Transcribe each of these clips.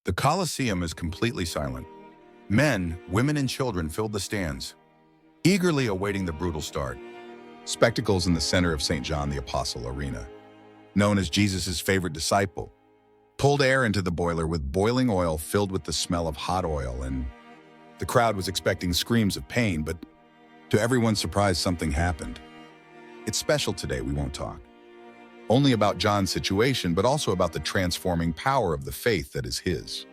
The Colosseum is completely silent. Men, women, and children filled the stands, eagerly awaiting the brutal start. Spectacles in the center of St. John the Apostle Arena, known as Jesus' favorite disciple, pulled air into the boiler with boiling oil filled with the smell of hot oil, and the crowd was expecting screams of pain, but to everyone's surprise, something happened. It's special today, we won't talk only about John's situation, but also about the transforming power of the faith that is his.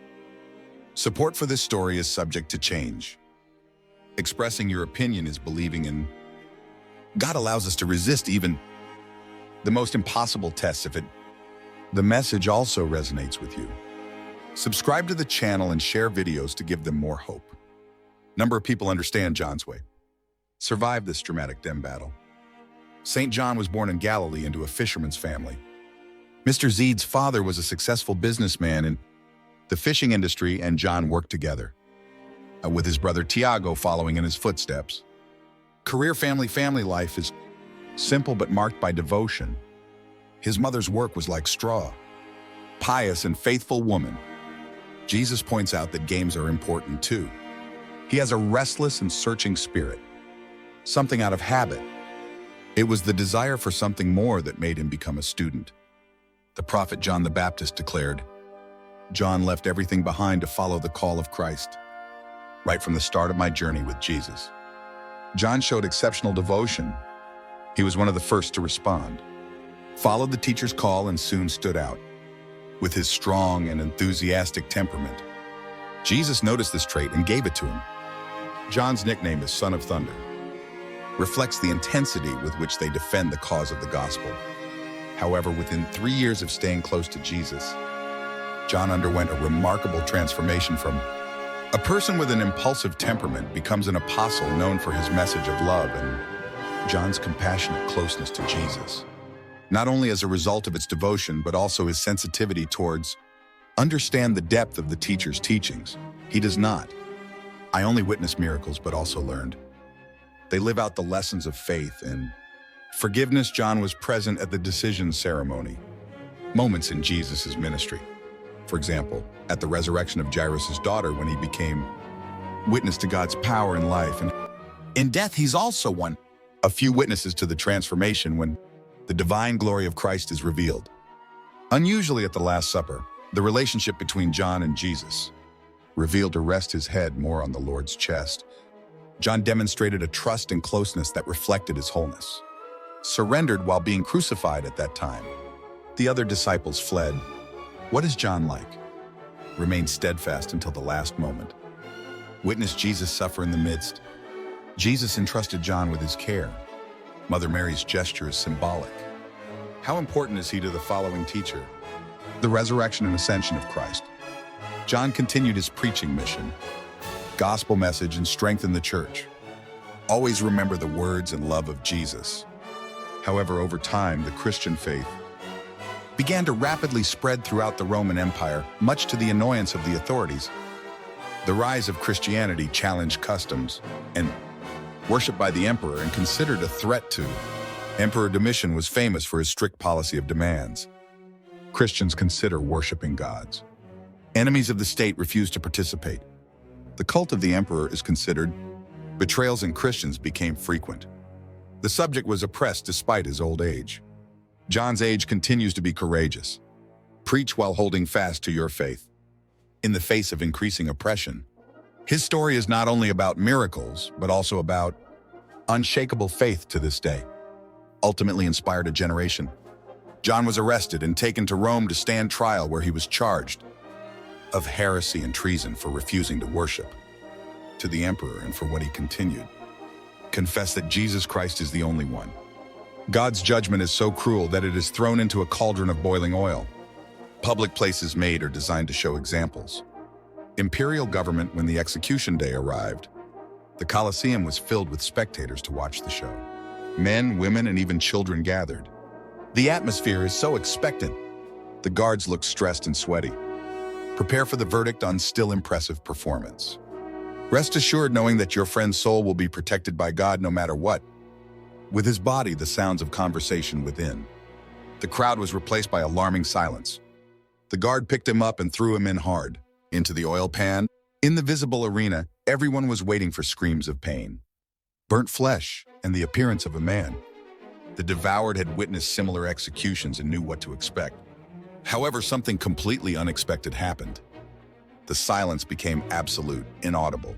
Support for this story is subject to change. Expressing your opinion is believing in God allows us to resist even the most impossible tests if the message also resonates with you. Subscribe to the channel and share videos to give them more hope. Number of people understand John's way. Survive this dramatic dem battle. St. John was born in Galilee into a fisherman's family. Mr. Zed's father was a successful businessman in the fishing industry, and John worked together, with his brother Tiago following in his footsteps. Career family life is simple but marked by devotion. His mother's work was like straw, pious and faithful woman. Jesus points out that games are important too. He has a restless and searching spirit, something out of habit. It was the desire for something more that made him become a student. The prophet John the Baptist declared, "John left everything behind to follow the call of Christ." Right from the start of my journey with Jesus, John showed exceptional devotion. He was one of the first to respond, followed the teacher's call, and soon stood out. With his strong and enthusiastic temperament, Jesus noticed this trait and gave it to him. John's nickname is Son of Thunder, reflects the intensity with which they defend the cause of the gospel. However, within 3 years of staying close to Jesus, John underwent a remarkable transformation. From a person with an impulsive temperament becomes an apostle known for his message of love and John's compassionate closeness to Jesus, not only as a result of its devotion, but also his sensitivity towards understand the depth of the teacher's teachings. He does not I only witnessed miracles, but also learned. They live out the lessons of faith and forgiveness. John was present at the decision ceremony, moments in Jesus' ministry. For example, at the resurrection of Jairus' daughter, when he became witness to God's power in life, and in death he's also one a few witnesses to the transformation when the divine glory of Christ is revealed. Unusually at the Last Supper, the relationship between John and Jesus revealed to rest his head more on the Lord's chest. John demonstrated a trust and closeness that reflected his wholeness. Surrendered while being crucified at that time. The other disciples fled. What is John like? Remained steadfast until the last moment. Witnessed Jesus suffer in the midst. Jesus entrusted John with his care. Mother Mary's gesture is symbolic. How important is he to the following teacher? The resurrection and ascension of Christ. John continued his preaching mission, gospel message, and strengthened the church. Always remember the words and love of Jesus. However, over time, the Christian faith began to rapidly spread throughout the Roman Empire, much to the annoyance of the authorities. The rise of Christianity challenged customs and worship by the emperor and considered a threat to. Emperor Domitian was famous for his strict policy of demands. Christians consider worshiping gods. Enemies of the state refused to participate. The cult of the emperor is considered. Betrayals in Christians became frequent. The subject was oppressed despite his old age. John's age continues to be courageous. Preach while holding fast to your faith. In the face of increasing oppression, his story is not only about miracles, but also about unshakable faith to this day. Ultimately inspired a generation. John was arrested and taken to Rome to stand trial, where he was charged of heresy and treason for refusing to worship to the emperor, and for what he continued. Confess that Jesus Christ is the only one. God's judgment is so cruel that it is thrown into a cauldron of boiling oil. Public places made or designed to show examples. Imperial government, when the execution day arrived, the Colosseum was filled with spectators to watch the show. Men, women, and even children gathered. The atmosphere is so expectant. The guards look stressed and sweaty. Prepare for the verdict on still impressive performance. Rest assured knowing that your friend's soul will be protected by God no matter what. With his body, the sounds of conversation within. The crowd was replaced by alarming silence. The guard picked him up and threw him in hard. into the oil pan. In the visible arena, everyone was waiting for screams of pain, burnt flesh, and the appearance of a man. The devoured had witnessed similar executions and knew what to expect. However, something completely unexpected happened. The silence became absolute, inaudible.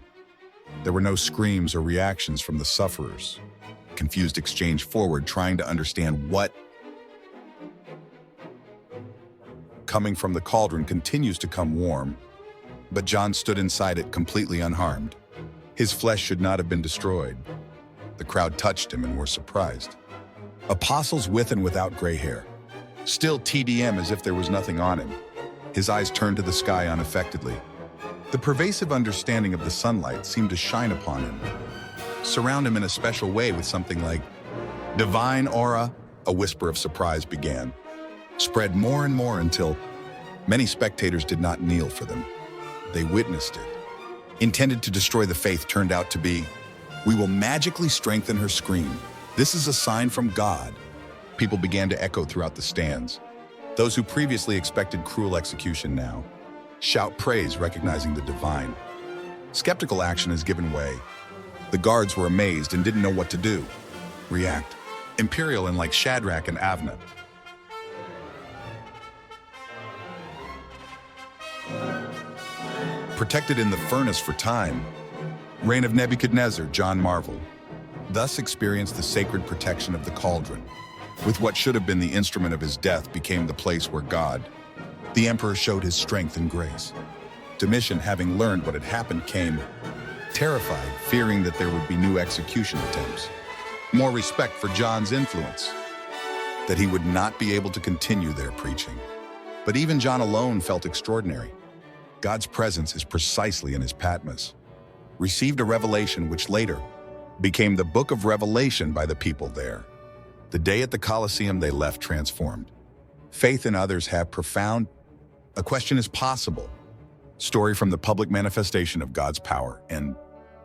There were no screams or reactions from the sufferers. Confused exchange forward, trying to understand what. Coming from the cauldron continues to come warm, but John stood inside it completely unharmed. His flesh should not have been destroyed. The crowd touched him and were surprised. Apostles with and without gray hair, still TDM as if there was nothing on him. His eyes turned to the sky unaffectedly. The pervasive understanding of the sunlight seemed to shine upon him, surround him in a special way with something like divine aura. A whisper of surprise began, spread more and more until many spectators did not kneel for them. They witnessed it. Intended to destroy the faith turned out to be, "We will magically strengthen her scream. This is a sign from God." People began to echo throughout the stands. Those who previously expected cruel execution now shout praise, recognizing the divine. Skeptical action has given way. The guards were amazed and didn't know what to do. React. Imperial and like Shadrach and Avna. Protected in the furnace for time. Reign of Nebuchadnezzar, John marveled. Thus experienced the sacred protection of the cauldron. With what should have been the instrument of his death became the place where God, the emperor, showed his strength and grace. Domitian, having learned what had happened, came, terrified, fearing that there would be new execution attempts. More respect for John's influence, that he would not be able to continue their preaching. But even John alone felt extraordinary. God's presence is precisely in his Patmos. Received a revelation which later became the book of Revelation by the people there. The day at the Colosseum they left transformed. Faith in others have profound. A question is possible. Story from the public manifestation of God's power, and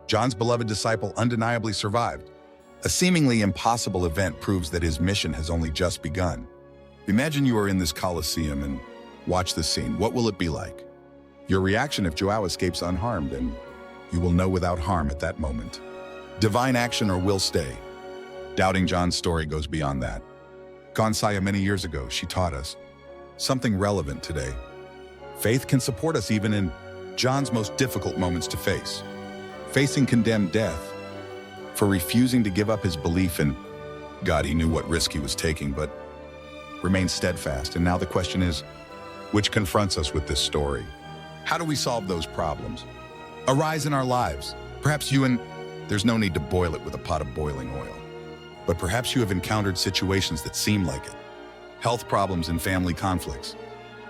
John's beloved disciple undeniably survived. A seemingly impossible event proves that his mission has only just begun. Imagine you are in this Colosseum and watch this scene. What will it be like? Your reaction if Joao escapes unharmed, and you will know without harm at that moment. Divine action or will stay. Doubting John's story goes beyond that. Gonzaya many years ago, she taught us something relevant today. Faith can support us even in John's most difficult moments to face. Facing condemned death for refusing to give up his belief in God. He knew what risk he was taking, but remained steadfast. And now the question is, which confronts us with this story? How do we solve those problems? Arise in our lives. Perhaps there's no need to boil it with a pot of boiling oil. But perhaps you have encountered situations that seem like it. Health problems and family conflicts,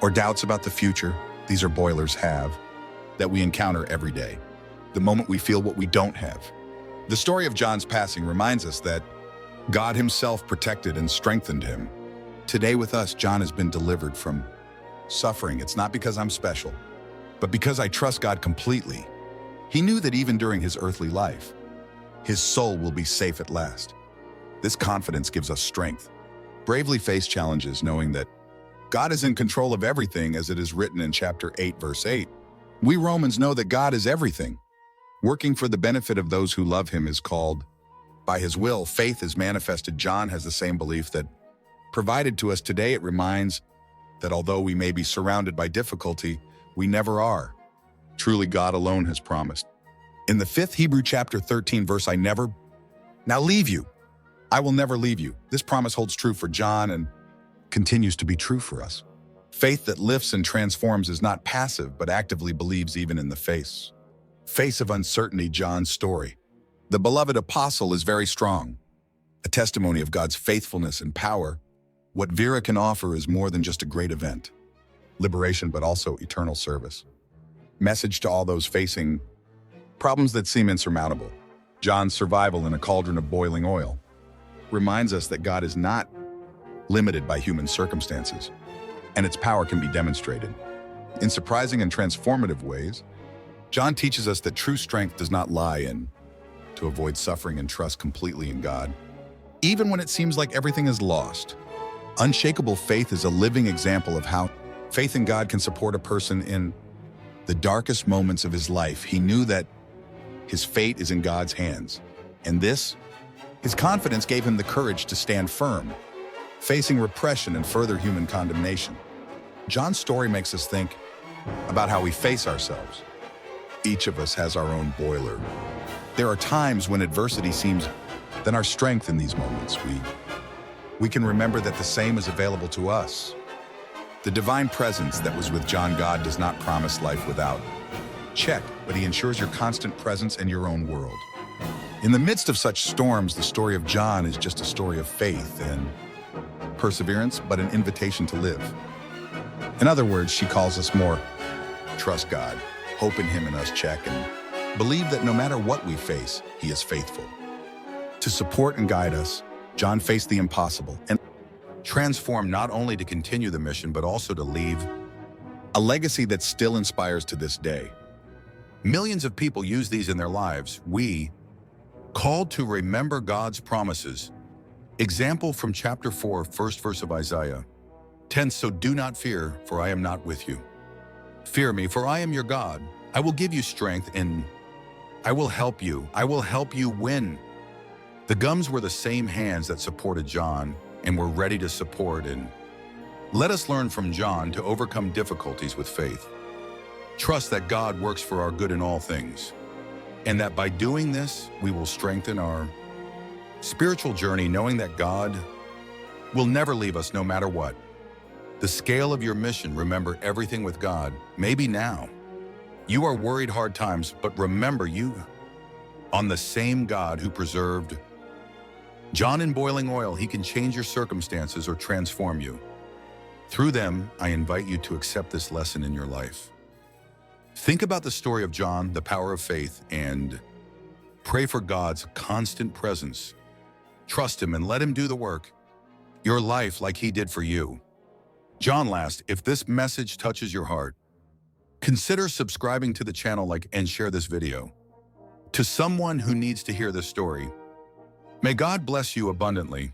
or doubts about the future. These are boilers that we encounter every day. The moment we feel what we don't have. The story of John's passing reminds us that God himself protected and strengthened him. Today with us, John has been delivered from suffering. It's not because I'm special, but because I trust God completely. He knew that even during his earthly life, his soul will be safe at last. This confidence gives us strength. Bravely face challenges knowing that God is in control of everything, as it is written in chapter 8, verse 8. We Romans know that God is everything. Working for the benefit of those who love him is called by his will. Faith is manifested. John has the same belief that provided to us today. It reminds that although we may be surrounded by difficulty, we never are. Truly, God alone has promised. In the 5th Hebrew chapter 13 verse, now leave you. I will never leave you. This promise holds true for John and continues to be true for us. Faith that lifts and transforms is not passive, but actively believes even in the face of uncertainty. John's story. The beloved apostle is very strong, a testimony of God's faithfulness and power. What Vera can offer is more than just a great event, liberation, but also eternal service. Message to all those facing problems that seem insurmountable. John's survival in a cauldron of boiling oil reminds us that God is not limited by human circumstances, and its power can be demonstrated. In surprising and transformative ways, John teaches us that true strength does not lie in to avoid suffering and trust completely in God. Even when it seems like everything is lost, unshakable faith is a living example of how faith in God can support a person in the darkest moments of his life, he knew that his fate is in God's hands. And his confidence gave him the courage to stand firm, facing repression and further human condemnation. John's story makes us think about how we face ourselves. Each of us has our own boiler. There are times when adversity seems than our strength. In these moments. We can remember that the same is available to us. The divine presence that was with John. God does not promise life without check, but he ensures your constant presence in your own world. In the midst of such storms, the story of John is just a story of faith and perseverance, but an invitation to live. In other words, she calls us more trust God, hope in him and us, check, and believe that no matter what we face, he is faithful. To support and guide us, John faced the impossible and transformed, not only to continue the mission, but also to leave a legacy that still inspires to this day. Millions of people use these in their lives. We, called to remember God's promises. Example from chapter 4, first verse of Isaiah 10, so do not fear, for I am not with you. Fear me, for I am your God. I will give you strength and I will help you. I will help you win. The gums were the same hands that supported John and were ready to support, and let us learn from John to overcome difficulties with faith. Trust that God works for our good in all things, and that by doing this, we will strengthen our spiritual journey, knowing that God will never leave us no matter what. The scale of your mission, remember everything with God. Maybe now you are worried hard times, but remember you on the same God who preserved John in boiling oil. He can change your circumstances or transform you. Through them, I invite you to accept this lesson in your life. Think about the story of John, the power of faith, and pray for God's constant presence. Trust him and let him do the work. Your life like he did for you. John, last, if this message touches your heart, consider subscribing to the channel, and share this video to someone who needs to hear this story. May God bless you abundantly.